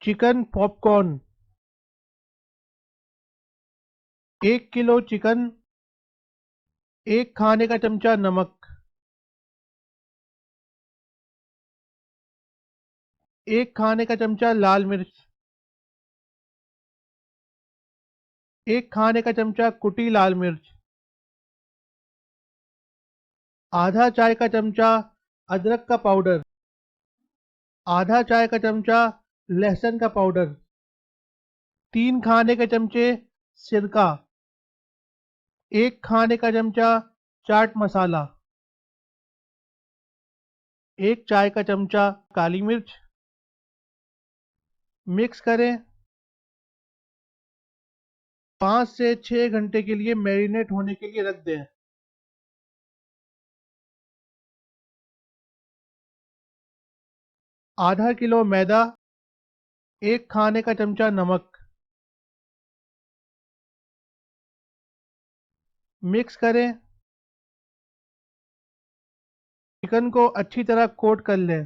Chicken popcorn. 1 kilo chicken. 1 खाने का चमचा नमक। 1 खाने का चमचा लाल मिर्च। 1 खाने का चमचा कुटी लाल मिर्च। आधा चाय का चमचा अदरक का पाउडर। आधा चाय का चमचा लहसुन का पाउडर। 3 खाने के चमचे सिरका। 1 खाने का चमचा चाट मसाला। 1 चाय का चमचा काली मिर्च। मिक्स करें। 5 से 6 घंटे के लिए मैरिनेट होने के लिए रख दें। आधा किलो मैदा। 1 खाने का चमचा नमक। मिक्स करें। चिकन को अच्छी तरह कोट कर लें।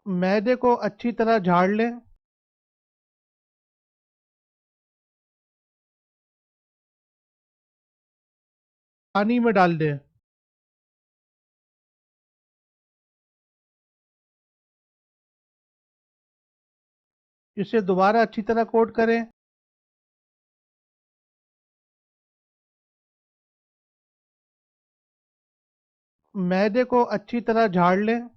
मैदे को अच्छी तरह झाड़ लें। पानी में डाल दें। इसे दोबारा अच्छी तरह कोट करें। मैदे को अच्छी तरह झाड़ लें।